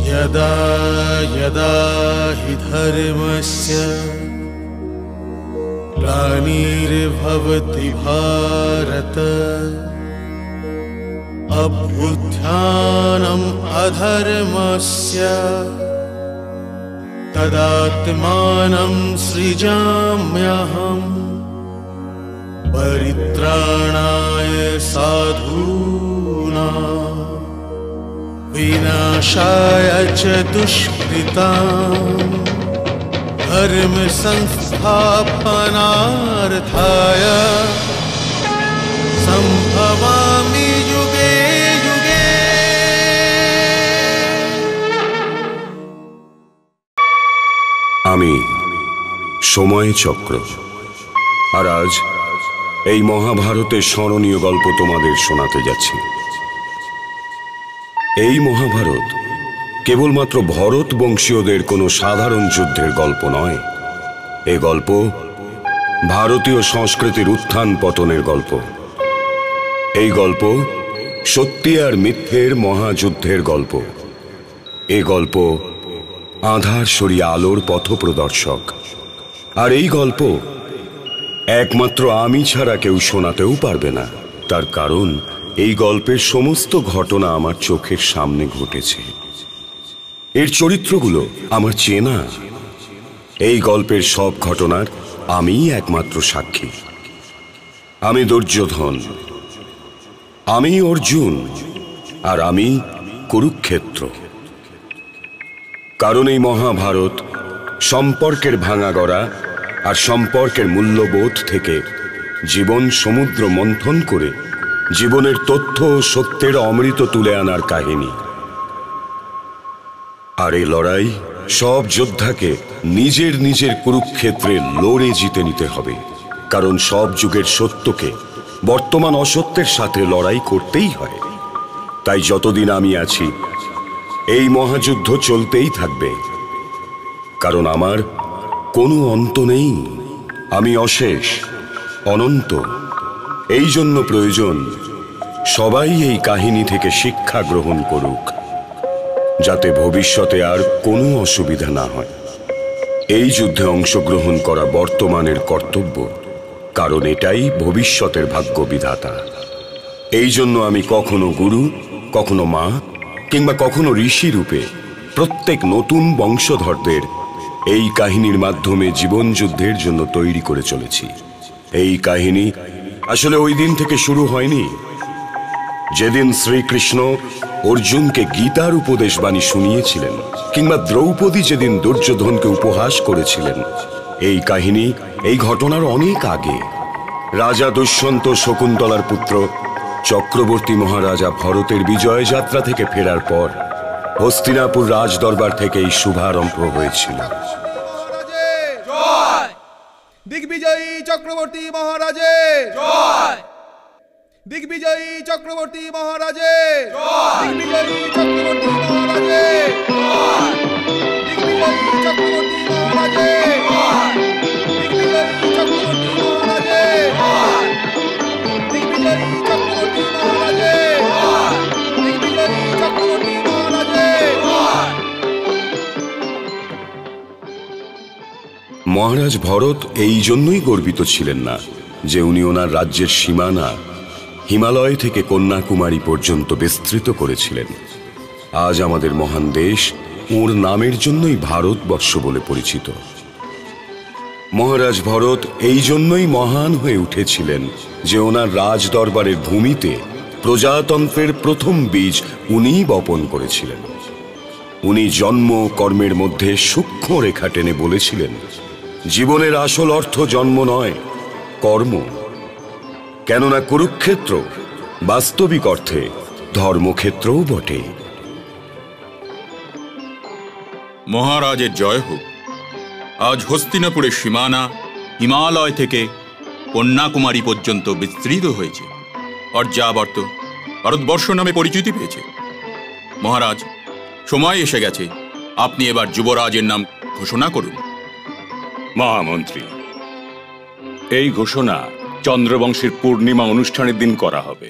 यदा यदा हि धर्मस्य ग्लानिर्भवति भारत अभ्युत्थानम् अधर्मस्य तदात्मानं सृजाम्यहम् परित्राणाय साधूनां विनाशाय च दुष्कृतां धर्म संस्थापनार्थाय संभवामि युगे युगे। আমি সময় চক্র, আর আজ এই মহাভারতের স্মরণীয় গল্প তোমাদের শোনাতে যাচ্ছি। এই মহাভারত কেবলমাত্র ভরত বংশীয়দের কোনো সাধারণ যুদ্ধের গল্প নয়। এ গল্প ভারতীয় সংস্কৃতির উত্থান পতনের গল্প। এই গল্প সত্যি আর মিথ্যের মহাযুদ্ধের গল্প। এ গল্প আঁধার সরিয়ে আলোর পথপ্রদর্শক। আর এই গল্প একমাত্র আমি ছাড়া কেউ শোনাতেও পারবে না। তার কারণ এই গল্পের সমস্ত ঘটনা আমার চোখের সামনে ঘটেছে। এর চরিত্রগুলো আমার চেনা। এই গল্পের সব ঘটনার আমিই একমাত্র সাক্ষী। আমি দুর্যোধন, আমি অর্জুন, আর আমি কুরুক্ষেত্র। কারণ এই মহাভারত সম্পর্কের ভাঙা গড়া আর সম্পর্কের মূল্যবোধ থেকে জীবন সমুদ্র মন্থন করে জীবনের তথ্য ও সত্যের অমৃত তুলে আনার কাহিনী। আর এই লড়াই সব যোদ্ধাকে নিজের নিজের কুরুক্ষেত্রে লড়ে জিতে নিতে হবে। কারণ সব যুগের সত্যকে বর্তমান অসত্যের সাথে লড়াই করতেই হয়। তাই যতদিন আমি আছি এই মহাযুদ্ধ চলতেই থাকবে। কারণ আমার কোনো অন্ত নেই। আমি অশেষ, অনন্ত। এই জন্য প্রয়োজন সবাই এই কাহিনী থেকে শিক্ষা গ্রহণ করুক, যাতে ভবিষ্যতে আর কোনো অসুবিধা না হয়। এই যুদ্ধে অংশগ্রহণ করা বর্তমানের কর্তব্য, কারণ এটাই ভবিষ্যতের ভাগ্য বিধাতা। এই জন্য আমি কখনো গুরু, কখনো মা, কিংবা কখনো ঋষি রূপে প্রত্যেক নতুন বংশধরদের এই কাহিনীর মাধ্যমে জীবন যুদ্ধের জন্য তৈরি করে চলেছি। এই কাহিনী আসলে ওই দিন থেকে শুরু হয়নি যেদিন শ্রীকৃষ্ণ অর্জুনকে গীতার উপদেশ বাণী শুনিয়েছিলেন, কিংবা দ্রৌপদী যেদিন দুর্যোধনকে উপহাস করেছিলেন। এই কাহিনী এই ঘটনার অনেক আগে। রাজা দুষ্যন্ত শকুন্তলার পুত্র চক্রবর্তী মহারাজা ভরতের বিজয় যাত্রা থেকে ফেরার পর হস্তিনাপুর রাজ দরবার থেকে এই শুভারম্ভ হয়েছিল। দিগ্বিজয়ী চক্রবর্তী মহারাজের জয়! দিগ্বিজয়ী চক্রবর্তী মহারাজের জয়! দিগ্বিজয়ী চক্রবর্তী মহারাজের জয়! দিগ্বিজয়ী চক্রবর্তী মহারাজের জয়! দিগ্বিজয়ী চক্রবর্তী মহারাজের জয়! দিগ্বিজয়ী চক্রবর্তী মহারাজের জয়! দিগ্বিজয়ী চক্রবর্তী মহারাজের জয়! মহারাজ ভরত এই জন্যই গর্বিত ছিলেন না যে উনি ওনার রাজ্যের সীমানা হিমালয় থেকে কন্যাকুমারী পর্যন্ত বিস্তৃত করেছিলেন। আজ আমাদের মহান দেশ ওর নামের জন্যই ভারতবর্ষ বলে পরিচিত। মহারাজ ভরত এই জন্যই মহান হয়ে উঠেছিলেন যে ওনার রাজ দরবারের ভূমিতে প্রজাতন্ত্রের প্রথম বীজ উনিই বপন করেছিলেন। উনি জন্ম কর্মের মধ্যে সূক্ষ্ম রেখা টেনে বলেছিলেন, জীবনের আসল অর্থ জন্ম নয়, কর্ম। কেননা কুরুক্ষেত্র বাস্তবিক অর্থে ধর্মক্ষেত্রও বটে। মহারাজের জয় হোক। আজ হস্তিনাপুরের সীমানা হিমালয় থেকে কন্যাকুমারী পর্যন্ত বিস্তৃত হয়েছে, অর্যাবর্ত ভারতবর্ষ নামে পরিচিতি পেয়েছে। মহারাজ, সময় এসে গেছে, আপনি এবার যুবরাজের নাম ঘোষণা করুন। মহামন্ত্রী, এই ঘোষণা চন্দ্রবংশের পূর্ণিমা অনুষ্ঠানের দিন করা হবে।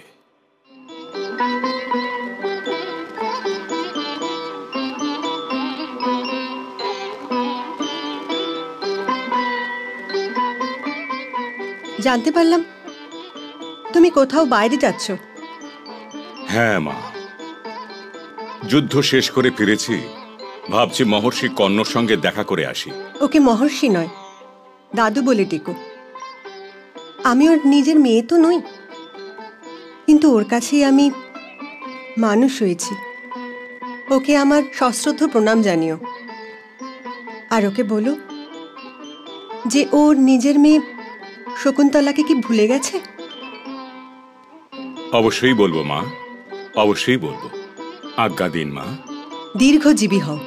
জানতে পারলাম তুমি কোথাও বাইরে যাচ্ছ। হ্যাঁ মা, যুদ্ধ শেষ করে ফিরেছি, ভাবছি মহর্ষি কর্ণর সঙ্গে দেখা করে আসি। ওকে মহর্ষি নয়, দাদু বলে ডেকো। আমি ওর নিজের মেয়ে তো নই, কিন্তু ওর কাছেই আমি মানুষ হয়েছি। ওকে আমার সশ্রদ্ধ প্রণাম জানিও, আর ওকে বলো যে ওর নিজের মেয়ে শকুন্তলাকে কি ভুলে গেছে? অবশ্যই বলবো মা, অবশ্যই বলবো। আজ্ঞা দিন মা। দীর্ঘজীবী হও।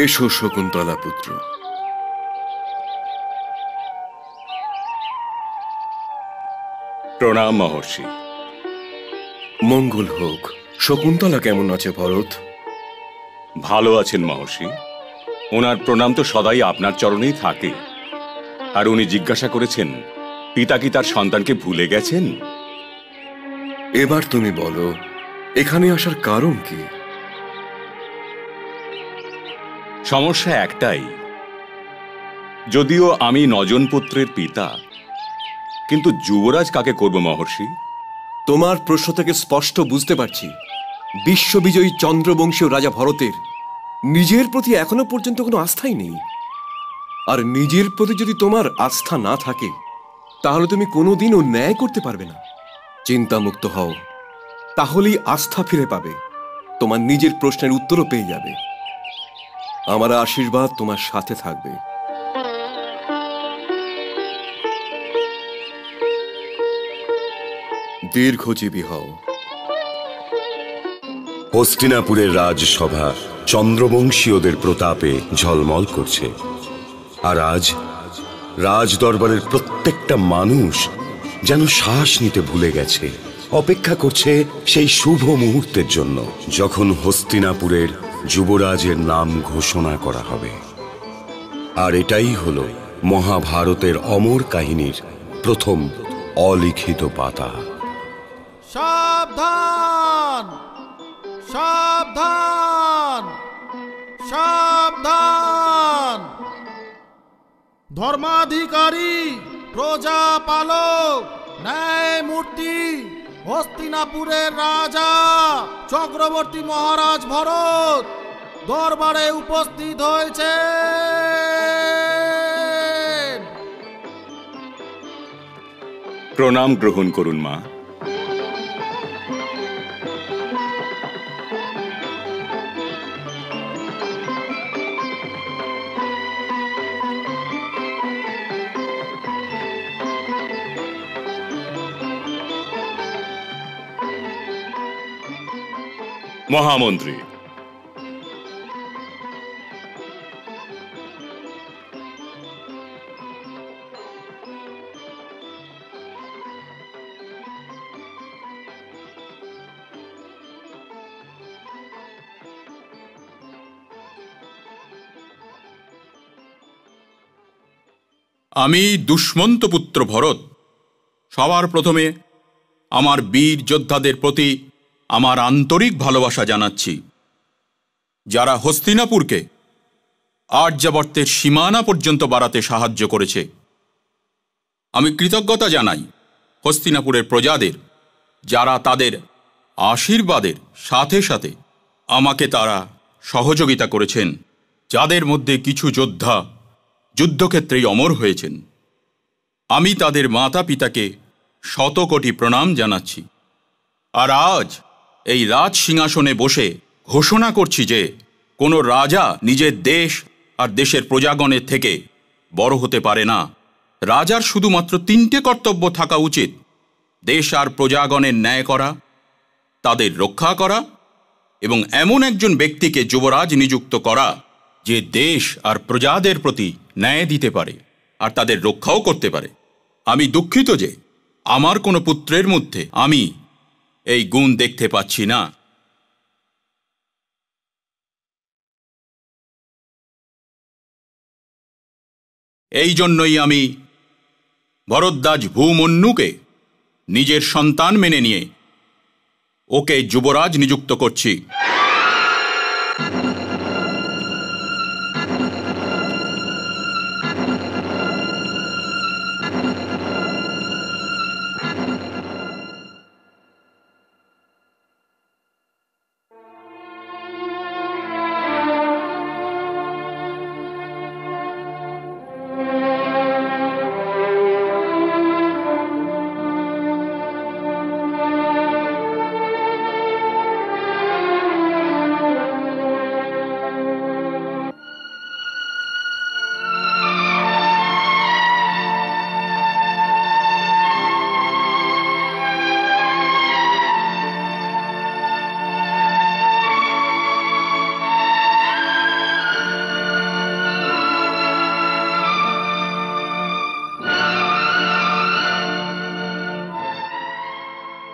এসো শকুন্তলা পুত্র। প্রণাম মহর্ষি। মঙ্গল হোক। শকুন্তলা কেমন আছে ভরত? ভালো আছেন মহর্ষি। ওনার প্রণাম তো সদাই আপনার চরণেই থাকে। আর উনি জিজ্ঞাসা করেছেন, পিতা কি তার সন্তানকে ভুলে গেছেন? এবার তুমি বলো, এখানে আসার কারণ কি? সমস্যা একটাই, যদিও আমি 9 জন পুত্রের পিতা, কিন্তু যুবরাজ কাকে করব মহর্ষি? তোমার প্রশ্ন থেকে স্পষ্ট বুঝতে পারছি, বিশ্ববিজয়ী চন্দ্রবংশীয় রাজা ভরতের নিজের প্রতি এখনো পর্যন্ত কোনো আস্থাই নেই। আর নিজের প্রতি যদি তোমার আস্থা না থাকে, তাহলে তুমি কোনোদিনও ন্যায় করতে পারবে না। চিন্তামুক্ত হও, তাহলেই আস্থা ফিরে পাবে, তোমার নিজের প্রশ্নের উত্তরও পেয়ে যাবে। আমার আশীর্বাদ তোমার সাথে থাকবে। দীর্ঘজীবী হও। হস্তিনাপুরের রাজসভা চন্দ্রবংশীয়দের প্রতাপে ঝলমল করছে, আর আজ রাজ দরবারের প্রত্যেকটা মানুষ যেন শ্বাস নিতে ভুলে গেছে, অপেক্ষা করছে সেই শুভ মুহূর্তের জন্য, যখন হস্তিনাপুরের যুবরাজের নাম ঘোষণা করা হবে। আর এটাই হলো মহাভারতের অমর কাহিনীর প্রথম অলিখিত পাতা। সাবধান, সাবধান, সাবধান! ধর্মাধিকারী, প্রজাপালক, ন্যায়মূর্তি, হস্তিনাপুরের রাজা চক্রবর্তী মহারাজ ভরত দরবারে উপস্থিত হয়েছে। প্রণাম গ্রহণ করুন মা। মহামন্ত্রী, আমি দুষ্মন্ত পুত্র ভরত সবার প্রথমে আমার বীর যোদ্ধাদের প্রতি আমার আন্তরিক ভালোবাসা জানাচ্ছি, যারা হস্তিনাপুরকে আর্যাবর্তের সীমানা পর্যন্ত বাড়াতে সাহায্য করেছে। আমি কৃতজ্ঞতা জানাই হস্তিনাপুরের প্রজাদের, যারা তাদের আশীর্বাদের সাথে সাথে আমাকে তারা সহযোগিতা করেছেন, যাদের মধ্যে কিছু যোদ্ধা যুদ্ধক্ষেত্রেই অমর হয়েছেন। আমি তাদের মাতা পিতাকে শত কোটি প্রণাম জানাচ্ছি। আর আজ এই রাজ সিংহাসনে বসে ঘোষণা করছি যে কোনো রাজা নিজের দেশ আর দেশের প্রজাগণের থেকে বড় হতে পারে না। রাজার শুধুমাত্র 3টে কর্তব্য থাকা উচিত: দেশ আর প্রজাগণের ন্যায় করা, তাদের রক্ষা করা এবং এমন একজন ব্যক্তিকে যুবরাজ নিযুক্ত করা যে দেশ আর প্রজাদের প্রতি ন্যায় দিতে পারে আর তাদের রক্ষাও করতে পারে। আমি দুঃখিত যে আমার কোনো পুত্রের মধ্যে আমি এই গুণ দেখতে পাচ্ছি না। এই জন্যই আমি ভরদ্বাজ ভূমন্যুকে নিজের সন্তান মেনে নিয়ে ওকে যুবরাজ নিযুক্ত করছি।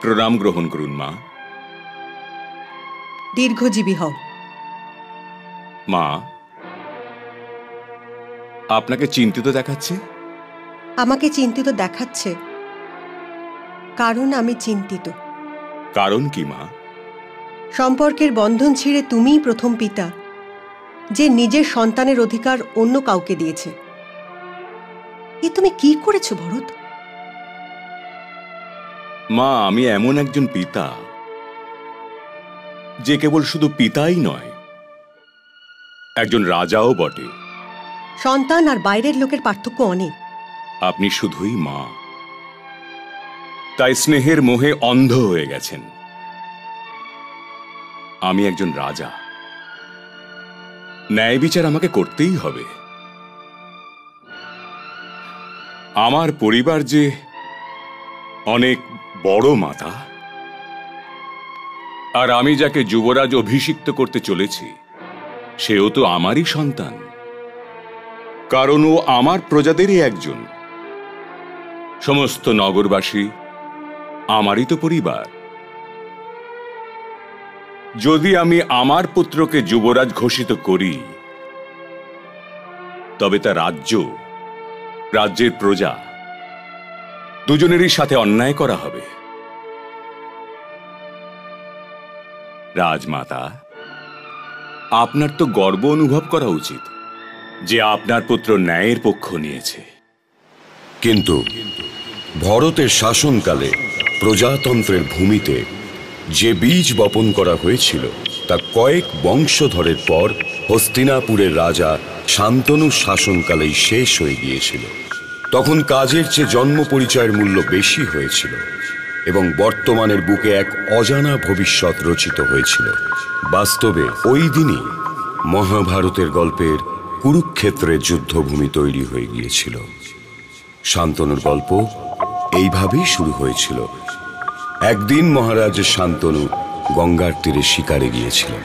প্রণাম গ্রহণ করুন মা। দীর্ঘজীবী হও। মা, আপনাকে চিন্তিত দেখাচ্ছে। আমাকে চিন্তিত দেখাচ্ছে কারণ আমি চিন্তিত। কারণ কি মা? সম্পর্কের বন্ধন ছিঁড়ে তুমিই প্রথম পিতা যে নিজের সন্তানের অধিকার অন্য কাউকে দিয়েছে। এ তুমি কি করেছো ভরত? মা, আমি এমন একজন পিতা যে কেবল শুধু পিতাই নয়, একজন রাজাও বটে। সন্তান আর বাইরের লোকের পার্থক্য অনেক। আপনি শুধুই মা, তাই স্নেহের মোহে অন্ধ হয়ে গেছেন। আমি একজন রাজা, ন্যায় বিচার আমাকে করতেই হবে। আমার পরিবার যে অনেক বড় মাতা, আর আমি যাকে যুবরাজ অভিষিক্ত করতে চলেছি সেও তো আমারই সন্তান, কারণ ও আমার প্রজাদেরই একজন। সমস্ত নগরবাসী আমারই তো পরিবার। যদি আমি আমার পুত্রকে যুবরাজ ঘোষিত করি, তবে তা রাজ্য, রাজ্যের প্রজা দুজনেরই সাথে অন্যায় করা হবে। রাজমাতা, আপনার তো গর্ব অনুভব করা উচিত যে আপনার পুত্র ন্যায়ের পক্ষ নিয়েছে। কিন্তু ভরতের শাসনকালে প্রজাতন্ত্রের ভূমিতে যে বীজ বপন করা হয়েছিল তা কয়েক বংশধরের পর হস্তিনাপুরের রাজা শান্তনুর শাসনকালেই শেষ হয়ে গিয়েছিল। তখন কাজের চেয়ে জন্ম পরিচয়ের মূল্য বেশি হয়েছিল এবং বর্তমানের বুকে এক অজানা ভবিষ্যৎ রচিত হয়েছিল। বাস্তবে ওই দিনই মহাভারতের গল্পের কুরুক্ষেত্রের যুদ্ধভূমি তৈরি হয়ে গিয়েছিল। শান্তনুর গল্প এইভাবেই শুরু হয়েছিল। একদিন মহারাজ শান্তনু গঙ্গার তীরে শিকারে গিয়েছিলেন।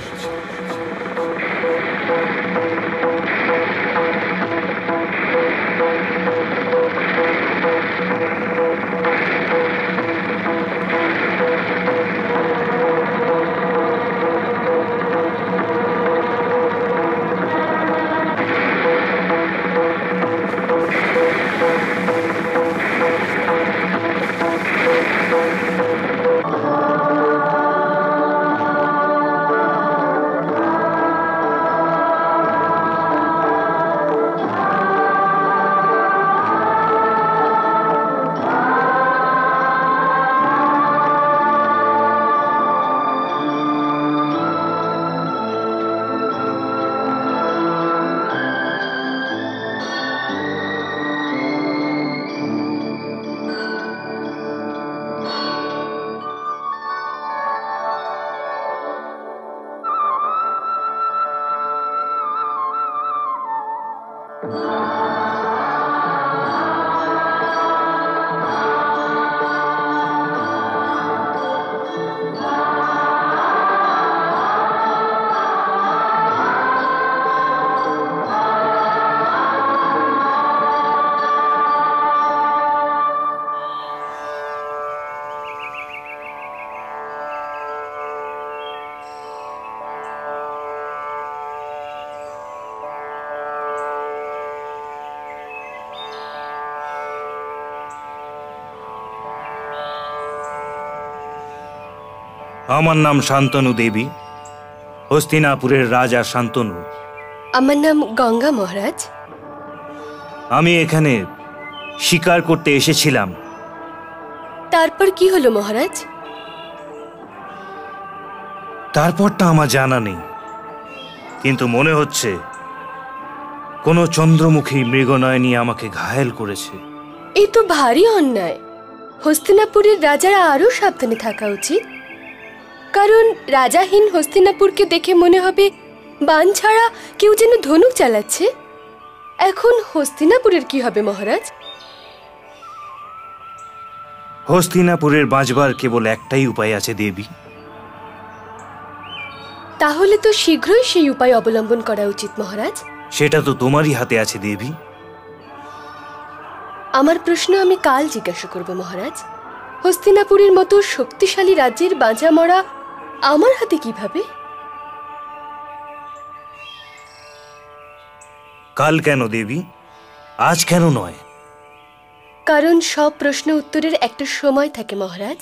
আমার নাম শান্তনু দেবী, হস্তিনাপুরের রাজা শান্তনু। আমার নাম গঙ্গা মহারাজ। আমি এখানে শিকার করতে এসেছিলাম। তারপর কি হলো মহারাজ? তারপরটা আমার জানা নেই, কিন্তু মনে হচ্ছে কোনো চন্দ্রমুখী মৃগনয়নী আমাকে ঘায়েল করেছে। এই তো ভারী অন্যায়। হস্তিনাপুরের রাজারা আরো সাবধানে থাকা উচিত, কারণ রাজাহীন হস্তিনাপুরকে দেখে মনে হবে বান ছাড়া কেউ যেন ধনুক চালাচ্ছে। এখন হস্তিনাপুরের কি হবে মহারাজ? হস্তিনাপুরের বাঁচবার কেবল একটাই উপায় আছে দেবী। তাহলে তো শীঘ্রই সেই উপায় অবলম্বন করা উচিত মহারাজ। সেটা তো তোমারই হাতে আছে দেবী। আমার প্রশ্ন আমি কাল জিজ্ঞাসা করব মহারাজ। হস্তিনাপুরের মতো শক্তিশালী রাজ্যের বাঁচা মরা আমার হাতে কিভাবে? কাল কেন দেবী, আজ কেন নয়? কারণ সব প্রশ্ন উত্তরের একটা সময় থাকে মহারাজ।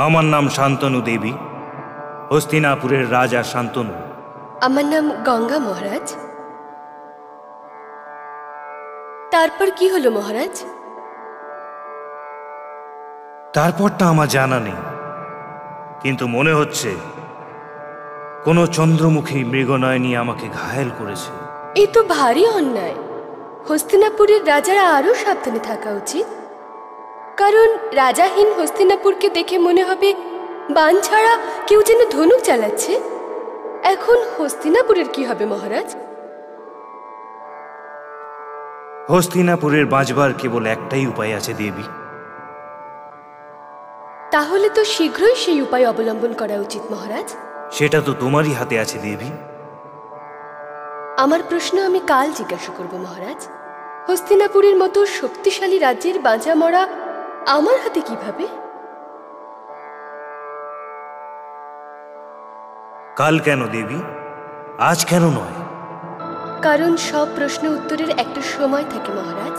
আমার নাম শান্তনু দেবী, হস্তিনাপুরের রাজা শান্তনু। আমার নাম গঙ্গা মহারাজ। তারপর কি হলো মহারাজ? তারপরটা আমার জানা নেই, কিন্তু মনে হচ্ছে কোনো চন্দ্রমুখী মৃগনয়নী আমাকে ঘায়েল করেছে। এই তো ভারী অন্যায়। হস্তিনাপুরের রাজারা আরো সাবধানে থাকা উচিত, কারণ রাজাহীন হস্তিনাপুরকে দেখে মনে হবে বান ছাড়া কেউ যেন ধনুক চালাচ্ছে। এখন হস্তিনাপুরের কি হবে মহারাজ? হস্তিনাপুরের বাঁচবার কেবল একটাই উপায় আছে দেবী। তাহলে তো শীঘ্রই সেই উপায় অবলম্বন করা উচিত মহারাজ। সেটা তো তোমারই হাতে আছে দেবী। আমার প্রশ্ন আমি কাল জিজ্ঞাসা করব মহারাজ। হস্তিনাপুরের মতো শক্তিশালী রাজ্যের বাঁচা মরা আমার হাতে কিভাবে? কাল কেন দেবী, আজ কেন নয়? কারণ সব প্রশ্ন উত্তরের একটা সময় থাকে মহারাজ।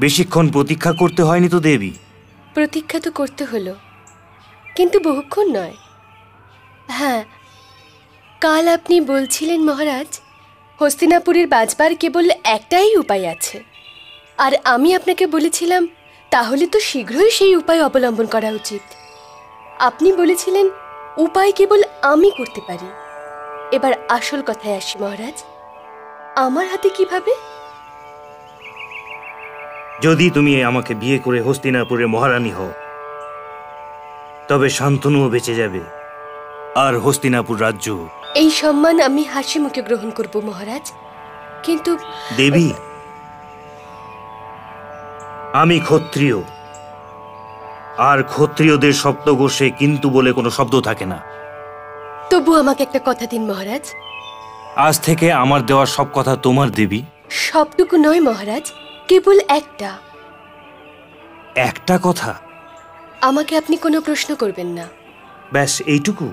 বেশিক্ষণ প্রতীক্ষা করতে হয়নি তো দেবী? প্রতীক্ষা তো করতে হলো, কিন্তু বহুক্ষণ নয়। হ্যাঁ, কাল আপনি বলছিলেন মহারাজ হস্তিনাপুরের বাঁচবার কেবল একটাই উপায় আছে, আর আমি আপনাকে বলেছিলাম তাহলে তো শীঘ্রই সেই উপায় অবলম্বন করা উচিত। আপনি বলেছিলেন উপায় কেবল আমি করতে পারি। এবার আসল কথায় আসি মহারাজ, আমার হাতে কিভাবে? যদি তুমি আমাকে বিয়ে করে হস্তিনাপুরের মহারানী হও, তবে শান্তনুও বেঁচে যাবে, আর হস্তিনাপুর রাজ্য। এই সম্মান আমি হাসি মুখে গ্রহণ করব মহারাজ, কিন্তু দেবী, আমি ক্ষত্রিয়, আর ক্ষত্রিয়দের সপ্তগোষ্ঠে কিন্তু বলে কোনো শব্দ থাকে না। তবু আমাকে একটা কথা দিন মহারাজ। আজ থেকে আমার দেওয়া সব কথা তোমার দেবী। সবটুকু নয় মহারাজ, কেবল একটা। একটা কথা? আমাকে আপনি কোনো প্রশ্ন করবেন না। ব্যাস এইটুকু?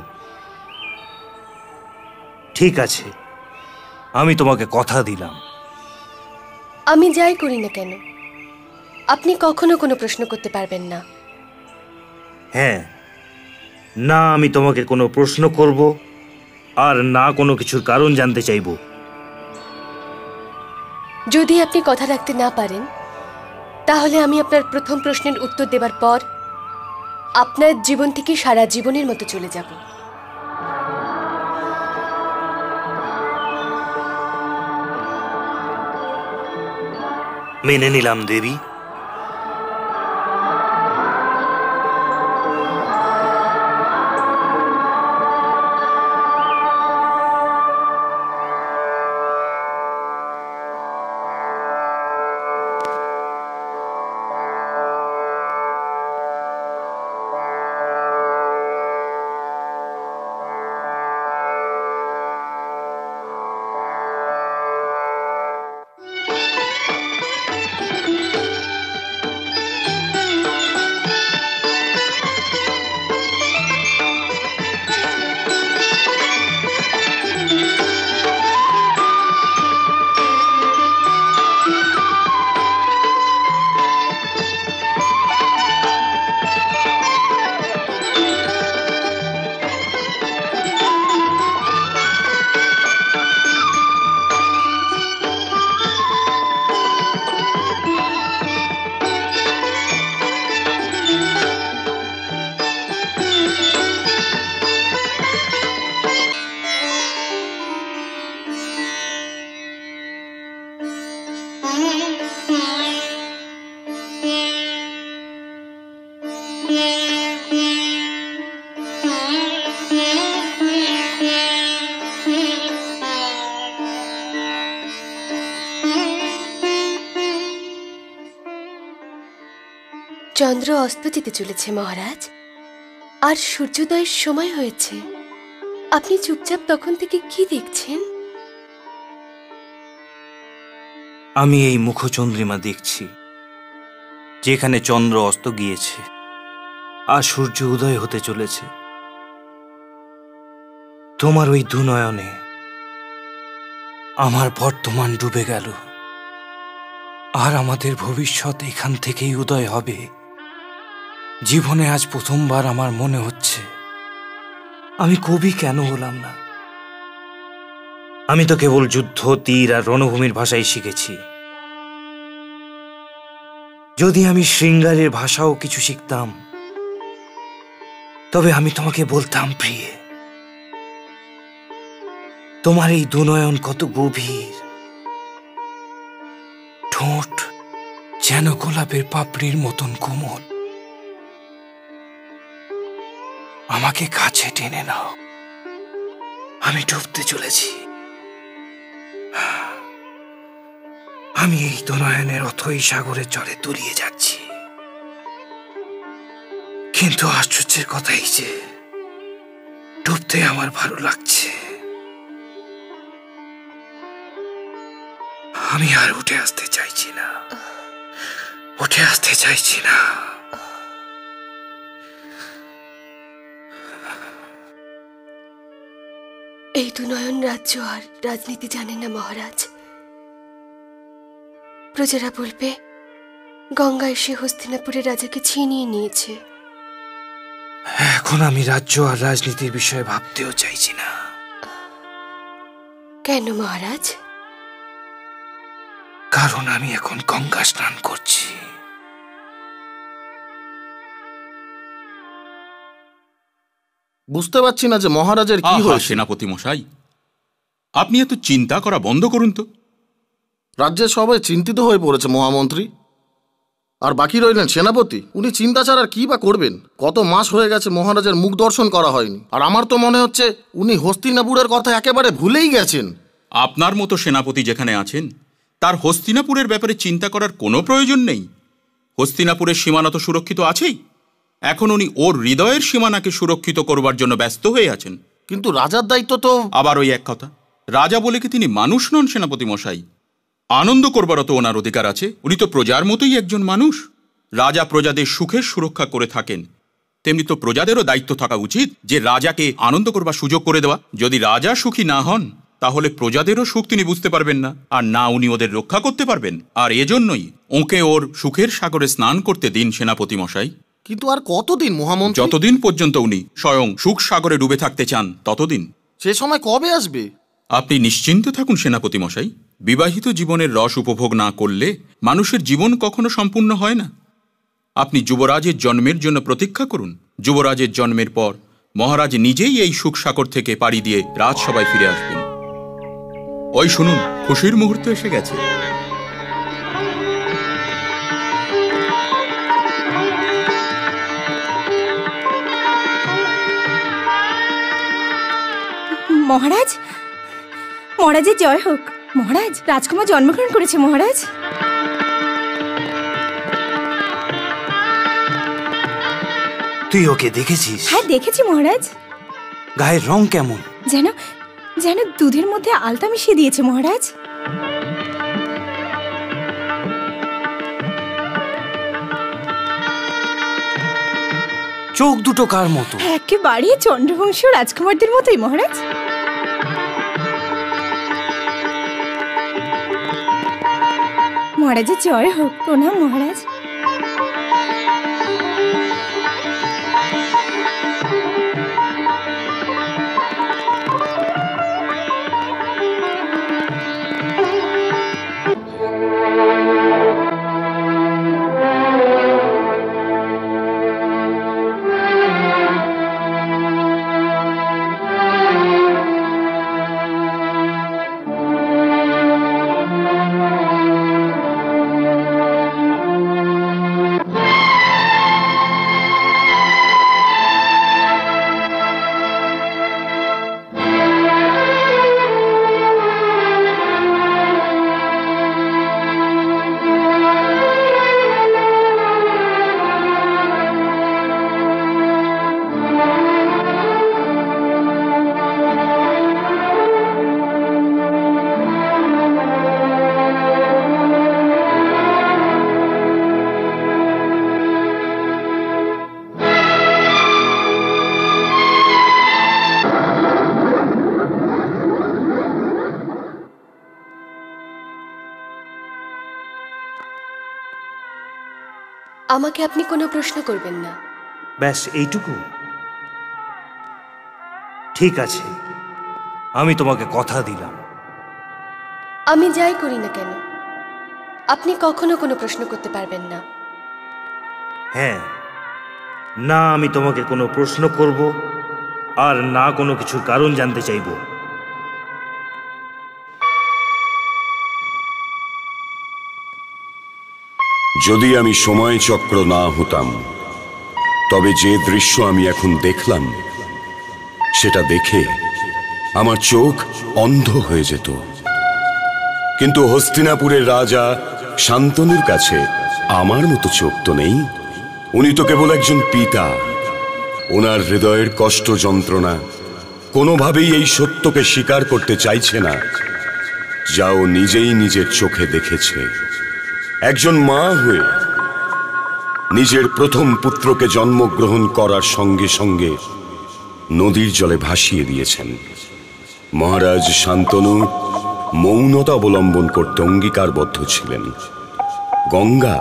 ঠিক আছে, আমি তোমাকে কথা দিলাম। আমি যাই করি না কেন, আপনি কখনো কোনো প্রশ্ন করতে পারবেন না। হ্যাঁ, না আমি তোমাকে কোনো প্রশ্ন করব, আর না কোনো কিছুর কারণ জানতে চাইব। যদি আপনি কথা রাখতে না পারেন, তাহলে আমি আপনার প্রথম প্রশ্নের উত্তর দেবার পর আপনার জীবন থেকে সারা জীবনের মতো চলে যাব। মেনে নিলাম দেবী। চন্দ্র অস্ত যেতে চলেছে মহারাজ, আর সূর্যোদয়ের সময় হয়েছে। আপনি চুপচাপ তখন থেকে কি দেখছেন? আমি এই মুখচন্দ্রিমা দেখছি, যেখানে চন্দ্র অস্ত গিয়েছে আর সূর্য উদয় হতে চলেছে। তোমার ওই দুনয়নে আমার বর্তমান ডুবে গেল, আর আমাদের ভবিষ্যৎ এখান থেকেই উদয় হবে। জীবনে আজ প্রথমবার আমার মনে হচ্ছে আমি কবি কেন হলাম না। আমি তো কেবল যুদ্ধ, তীর আর রণভূমির ভাষাই শিখেছি। যদি আমি শৃঙ্গারের ভাষাও কিছু শিখতাম, তবে আমি তোমাকে বলতাম, প্রিয়ে, তোমার এই দুনয়ন কত গভীর, ঠোঁট যেন গোলাপের পাপড়ির মতন কোমল। আমাকে কাছে টেনে নাও, আমি ডুবতে চলেছি। আমি এই দুনয়নের অথই সাগরের জলে তলিয়ে যাচ্ছি। কিন্তু আশ্চর্যের কথাই যে ডুবতে আমার ভালো লাগছে। আমি আর উঠে আসতে চাইছি না, উঠে আসতে চাইছি না। এই দুনয়ন রাজ্য আর রাজনীতি জানে না মহারাজ। প্রজারা বলবে গঙ্গা এসে হস্তিনাপুরের রাজাকে ছিনিয়ে নিয়েছে। এখন আমি রাজ্য আর রাজনীতির বিষয়ে ভাবতেও চাইছি না। কেন মহারাজ? কারণ আমি এখন গঙ্গা স্নান করছি। বুঝতে পারছি না যে মহারাজের কি হয়েছে। সেনাপতি মশাই, আপনি এত চিন্তা করা বন্ধ করুন তো। রাজ্যের সবাই চিন্তিত হয়ে পড়েছে মহামন্ত্রী। আর বাকি রইলেন সেনাপতি। উনি চিন্তা ছাড়া আর কি বা করবেন? কত মাস হয়ে গেছে মহারাজের মুখ দর্শন করা হয়নি। আর আমার তো মনে হচ্ছে উনি হস্তিনাপুরের কথা একেবারে ভুলেই গেছেন। আপনার মতো সেনাপতি যেখানে আছেন, তার হস্তিনাপুরের ব্যাপারে চিন্তা করার কোনো প্রয়োজন নেই। হস্তিনাপুরের সীমানা তো সুরক্ষিত আছেই। এখন উনি ওর হৃদয়ের সীমানাকে সুরক্ষিত করবার জন্য ব্যস্ত হয়ে আছেন। কিন্তু রাজার দায়িত্ব তো... আবার ওই এক কথা, রাজা বলে কি তিনি মানুষ নন সেনাপতি মশাই? আনন্দ করবারও তো ওনার অধিকার আছে। উনি তো প্রজার মতোই একজন মানুষ। রাজা প্রজাদের সুখের সুরক্ষা করে থাকেন, তেমনি তো প্রজাদেরও দায়িত্ব থাকা উচিত যে রাজাকে আনন্দ করবার সুযোগ করে দেওয়া। যদি রাজা সুখী না হন, তাহলে প্রজাদেরও সুখ তিনি বুঝতে পারবেন না, আর না উনি ওদের রক্ষা করতে পারবেন। আর এজন্যই ওকে ওর সুখের সাগরে স্নান করতে দিন সেনাপতি মশাই। কিন্তু আর কতদিন মহামন্ত্রী? যতদিন পর্যন্ত উনি স্বয়ং সুখ সাগরে ডুবে থাকতে চান ততদিন। সে সময় কবে আসবে? আপনি নিশ্চিন্ত থাকুন সেনাপতি মশাই। বিবাহিত জীবনের রস উপভোগ না করলে মানুষের জীবন কখনো সম্পূর্ণ হয় না। আপনি যুবরাজের জন্মের জন্য প্রতীক্ষা করুন। যুবরাজের জন্মের পর মহারাজ নিজেই এই সুখ সাগর থেকে পাড়ি দিয়ে রাজসভায় ফিরে আসবেন। ওই শুনুন, খুশির মুহূর্ত এসে গেছে। মহারাজ, মহারাজের জয় হোক। মহারাজ, রাজকুমার জন্মগ্রহণ করেছে মহারাজ। তুই ওকে দেখেছিস? হ্যাঁ দেখেছি মহারাজ। গায়ের রং কেমন? যেন যেন দুধের মধ্যে আলতা মিশিয়ে দিয়েছে মহারাজ। চোখ দুটো কার মতো? একেবারে চন্দ্রবংশীয় রাজকুমারদের মতোই মহারাজ। মহারাজের জয় হোক। প্রণাম মহারাজ। আমাকে আপনি কোনো প্রশ্ন করবেন না। ব্যাস এইটুকু? ঠিক আছে, আমি তোমাকে কথা দিলাম। আমি যাই করি না কেন, আপনি কখনো কোনো প্রশ্ন করতে পারবেন না। হ্যাঁ, না আমি তোমাকে কোনো প্রশ্ন করব, আর না কোনো কিছুর কারণ জানতে চাইব। যদি আমি সময় চক্র না হতাম, তবে যে দৃশ্য আমি এখন দেখলাম, সেটা দেখে আমার চোখ অন্ধ হয়ে যেত। কিন্তু হস্তিনাপুরের রাজা শান্তনুর কাছে আমার মতো চোখ তো নেই। উনি তো কেবল একজন পিতা। ওনার হৃদয়ের কষ্ট যন্ত্রণা কোনোভাবেই এই সত্যকে স্বীকার করতে চাইছে না, যা ও নিজেই নিজের চোখে দেখেছে। একজন মা হয়ে নিজের প্রথম পুত্রকে জন্মগ্রহণ করার সঙ্গে সঙ্গে নদীর জলে ভাসিয়ে দিয়েছেন। মহারাজ শান্তনু মৌনতা অবলম্বন করতে অঙ্গীকারবদ্ধ ছিলেন। গঙ্গা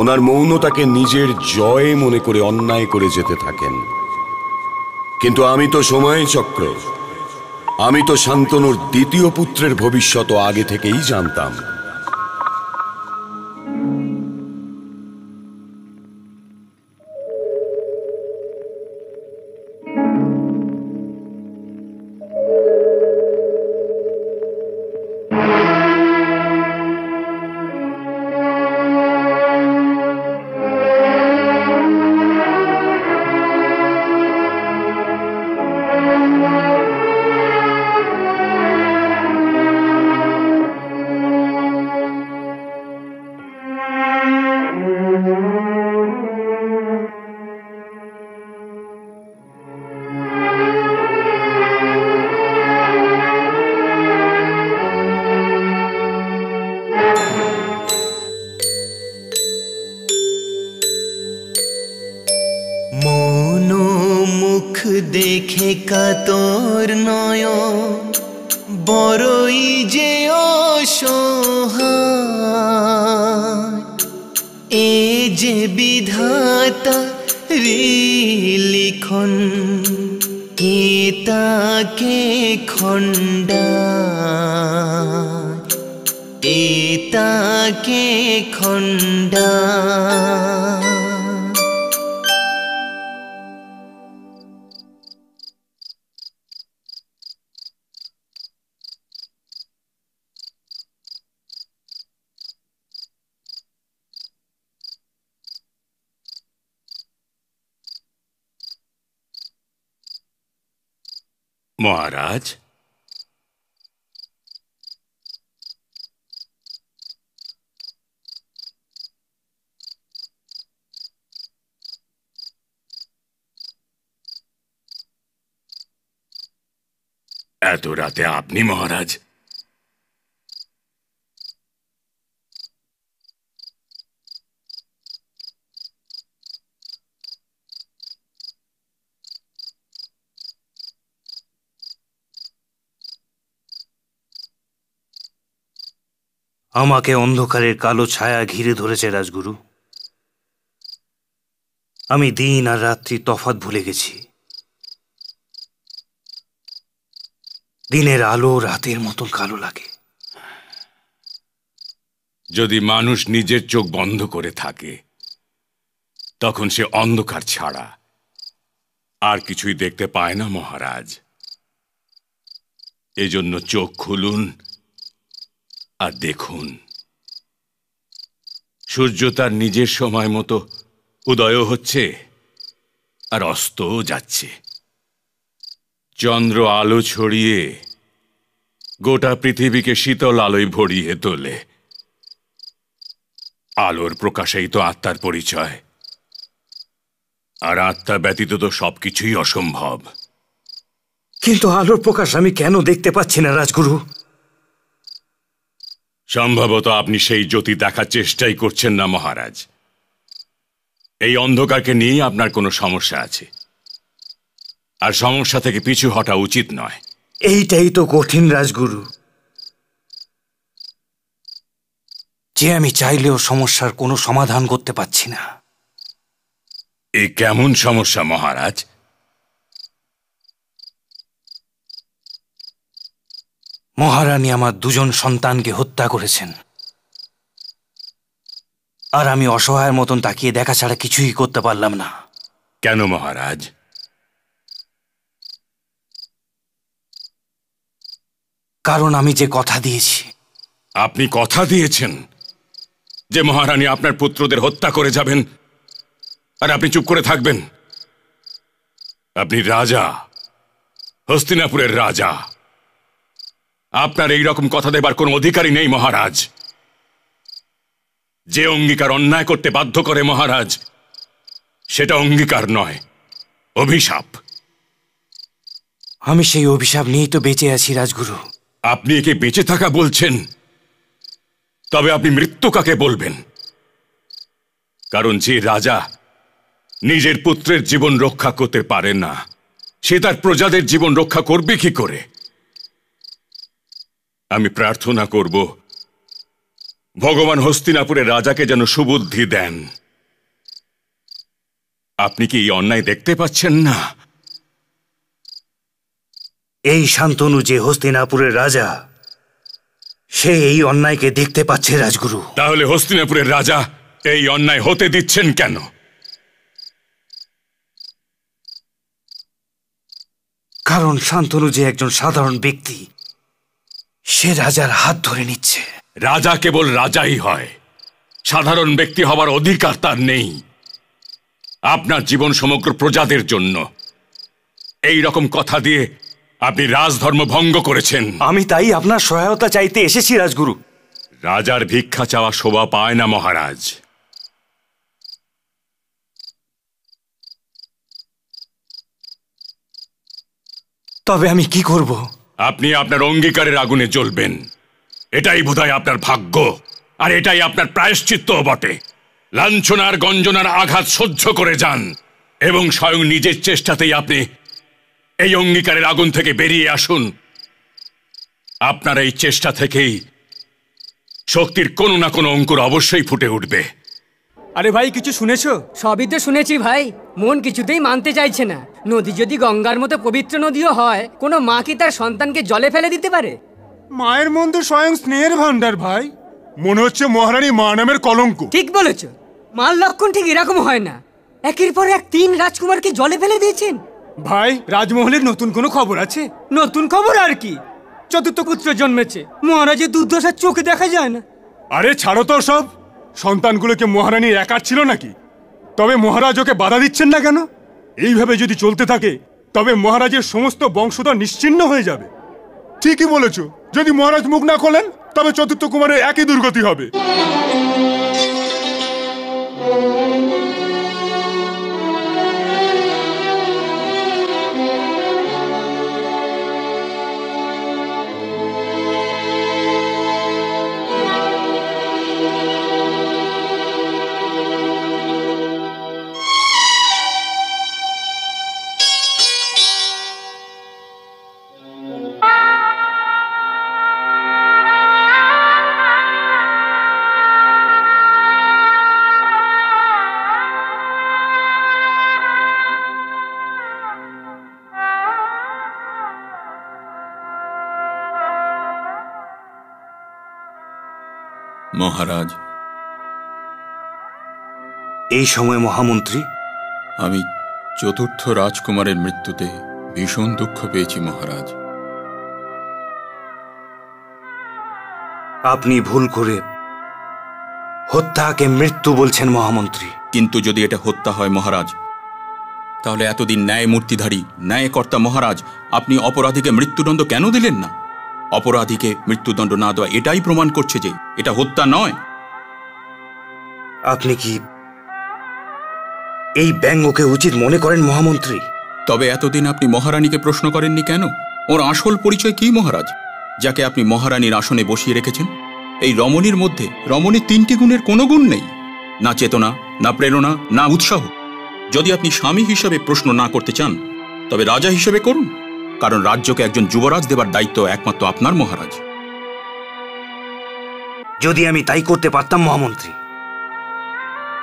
ওনার মৌনতাকে নিজের জয় মনে করে অন্যায় করে যেতে থাকেন। কিন্তু আমি তো সময় চক্র, আমি তো শান্তনুর দ্বিতীয় পুত্রের ভবিষ্যৎ আগে থেকেই জানতাম। দেখে কাতর নয়ন বড়ই যে অসহায়, এ যে বিধাতা লিখন, কে তাকে খণ্ডায়, এ তাকে খণ্ডায়। মহারাজ, এত রাতে আপনি মহারাজ? আমাকে অন্ধকারের কালো ছায়া ঘিরে ধরেছে রাজগুরু। আমি দিন আর রাত্রি তফাৎ ভুলে গেছি। দিনের আলো রাতের মতন কালো লাগে। যদি মানুষ নিজের চোখ বন্ধ করে থাকে তখন সে অন্ধকার ছাড়া আর কিছুই দেখতে পায় না মহারাজ। এজন্য চোখ খুলুন আর দেখুন, সূর্য তার নিজের সময় মতো উদয়ও হচ্ছে আর অস্তও যাচ্ছে। চন্দ্র আলো ছড়িয়ে গোটা পৃথিবীকে শীতল আলোয় ভরিয়ে তোলে। আলোর প্রকাশেই তো আত্মার পরিচয়, আর আত্মা ব্যতীত তো সবকিছুই অসম্ভব। কিন্তু আলোর প্রকাশ আমি কেন দেখতে পাচ্ছি না রাজগুরু? সম্ভবত আপনি সেই জ্যোতি দেখার চেষ্টাই করছেন না মহারাজ। এই অন্ধকারকে নিয়েই আপনার কোনো সমস্যা আছে, আর সমস্যা থেকে পিছু হটা উচিত নয়। এইটাই তো কঠিন রাজগুরু, যে আমি চাইলেও সমস্যার কোনো সমাধান করতে পারছি না। এ কেমন সমস্যা মহারাজ? মহারানী আমার দুজন সন্তানকে হত্যা করেছেন, আর আমি অসহায়ের মতন তাকিয়ে দেখা ছাড়া কিছুই করতে পারলাম না। কেন মহারাজ? কারণ আমি যে কথা দিয়েছি। আপনি কথা দিয়েছেন যে মহারানী আপনার পুত্রদের হত্যা করে যাবেন, আর আপনি চুপ করে থাকবেন? আপনি রাজা, হস্তিনাপুরের রাজা। আপনার এই রকম কথা দেবার কোনো অধিকারই নেই মহারাজ। যে অঙ্গীকার অন্যায় করতে বাধ্য করে মহারাজ, সেটা অঙ্গীকার নয়, অভিশাপ। আমি সেই অভিশাপ নিয়েই তো বেঁচে আছি রাজগুরু। আপনি একে বেঁচে থাকা বলছেন? তবে আপনি মৃত্যু কাকে বলবেন? কারণ যে রাজা নিজের পুত্রের জীবন রক্ষা করতে পারে না, সে তার প্রজাদের জীবন রক্ষা করবে কি করে? আমি প্রার্থনা করব ভগবান হস্তিনাপুরের রাজাকে যেন সুবুদ্ধি দেন। আপনি কি এই অন্যায় দেখতে পাচ্ছেন না? এই শান্তনু যে হস্তিনাপুরের রাজা, সে এই অন্যায়কে দেখতে পাচ্ছে রাজগুরু। তাহলে হস্তিনাপুরের রাজা এই অন্যায় হতে দিচ্ছেন কেন? কারণ শান্তনু যে একজন সাধারণ ব্যক্তি, সে রাজার হাত ধরে নিচ্ছে। রাজা কেবল রাজাই হয়, সাধারণ ব্যক্তি হবার অধিকার তার নেই। আপনার জীবন সমগ্র প্রজাদের জন্য। এই রকম কথা দিয়ে আপনি রাজধর্ম ভঙ্গ করেছেন। আমি তাই আপনার সহায়তা চাইতে এসেছি রাজগুরু। রাজার ভিক্ষা চাওয়া শোভা পায় না মহারাজ। তবে আমি কি করব? আপনি আপনার অঙ্গীকারের আগুনে জ্বলবেন। এটাই বোধহয় আপনার ভাগ্য, আর এটাই আপনার প্রায়শ্চিত্তও বটে। লাঞ্ছনার গঞ্জনার আঘাত সহ্য করে যান, এবং স্বয়ং নিজের চেষ্টাতেই আপনি এই অঙ্গীকারের আগুন থেকে বেরিয়ে আসুন। আপনার এই চেষ্টা থেকেই শক্তির কোনো না কোনো অঙ্কুর অবশ্যই ফুটে উঠবে। আরে ভাই, কিছু শুনেছো? সবই তো শুনেছি ভাই, মন কিছুতেই মানতে চাইছে না। নদী যদি গঙ্গার মতো পবিত্র নদীও হয়, কোনো মা কি তার সন্তানকে জলে ফেলে দিতে পারে? মায়ের মন তো স্বয়ং স্নেহের ভান্ডার ভাই। মনে হচ্ছে মহারানী মা নামের কলঙ্ক। ঠিক বলেছো, মার লক্ষণ ঠিক এরকম হয় না। একের পর এক 3 রাজকুমারকে জলে ফেলে দিয়েছেন। ভাই, রাজমহলের নতুন কোনো খবর আছে? নতুন খবর আর কি, 4র্থ পুত্র জন্মেছে। মহারাজের দুর্দশা চোখে দেখা যায় না। আরে ছাড়ো তো সব। সন্তানগুলোকে মহারানীর একার ছিল নাকি? তবে মহারাজ ওকে বাধা দিচ্ছেন না কেন? এইভাবে যদি চলতে থাকে তবে মহারাজের সমস্ত বংশধর নিশ্চিহ্ন হয়ে যাবে। ঠিকই বলেছ, যদি মহারাজ মুখ না খোলেন তবে 4র্থ কুমারের একই দুর্গতি হবে। মহারাজ, এই সময় মহামন্ত্রী, আমি 4র্থ রাজকুমারের মৃত্যুতে ভীষণ দুঃখ পেয়েছি মহারাজ। আপনি ভুল করে হত্যাকে মৃত্যু বলছেন মহামন্ত্রী। কিন্তু যদি এটা হত্যা হয় মহারাজ, তাহলে এতদিন ন্যায় মূর্তিধারী ন্যায়কর্তা মহারাজ আপনি অপরাধীকে মৃত্যুদণ্ড কেন দিলেন না? অপরাধীকে মৃত্যুদণ্ড না দেওয়া এটাই প্রমাণ করছে যে এটা হত্যা নয়। আপনি কি এই ব্যঙ্গকে উচিত মনে করেন মহামন্ত্রী? তবে এতদিন আপনি মহারানীকে প্রশ্ন করেননি কেন? ওর আসল পরিচয় কি মহারাজ, যাকে আপনি মহারানীর আসনে বসিয়ে রেখেছেন? এই রমণীর মধ্যে রমণীর 3টি গুণের কোনো গুণ নেই, না চেতনা, না প্রেরণা, না উৎসাহ। যদি আপনি স্বামী হিসেবে প্রশ্ন না করতে চান তবে রাজা হিসেবে করুন, কারণ রাজ্যকে একজন যুবরাজ দেবার দায়িত্ব একমাত্র আপনার মহারাজ। যদি আমি তাই করতে পারতাম মহামন্ত্রী,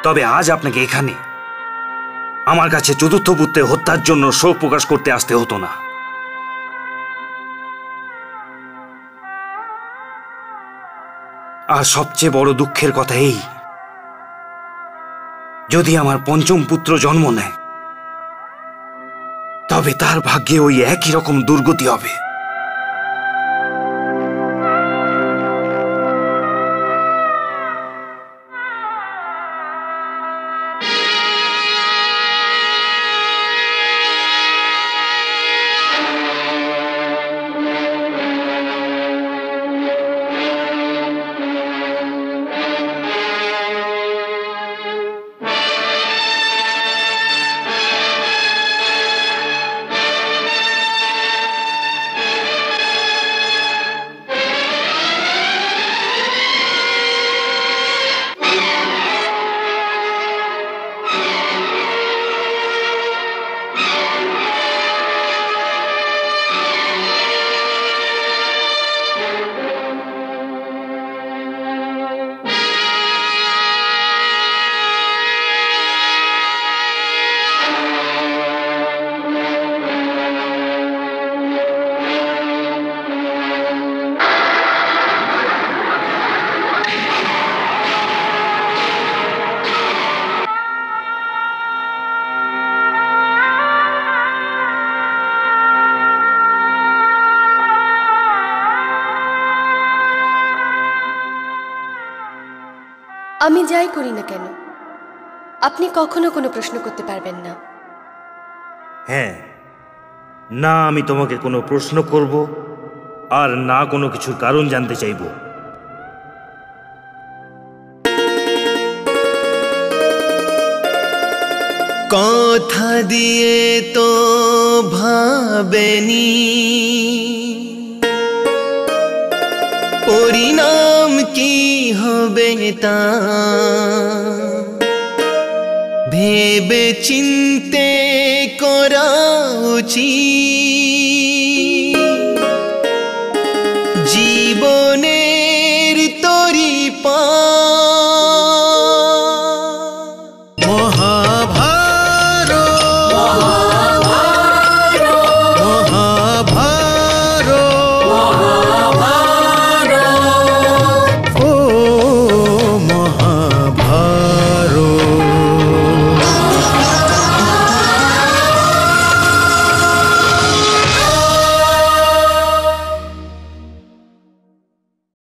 তবে আজ আপনাকে এখানে আমার কাছে 4র্থ পুত্রের হত্যার জন্য শোক প্রকাশ করতে আসতে হতো না। আর সবচেয়ে বড় দুঃখের কথা এই, যদি আমার 5ম পুত্র জন্ম নেয় তবে তার ভাগ্যে ওই একই রকম দুর্গতি হবে। আমি যাই করি না কেন, আপনি কখনো কোনো প্রশ্ন করতে পারবেন না। হ্যাঁ, না আমি তোমাকে কোনো প্রশ্ন করব আর না কোনো কিছুর কারণ জানতে চাইব। কথা দিয়ে তো ভাবেনি পরিণাম কি হবে তা, ভেবে চিন্তে করা উচিত।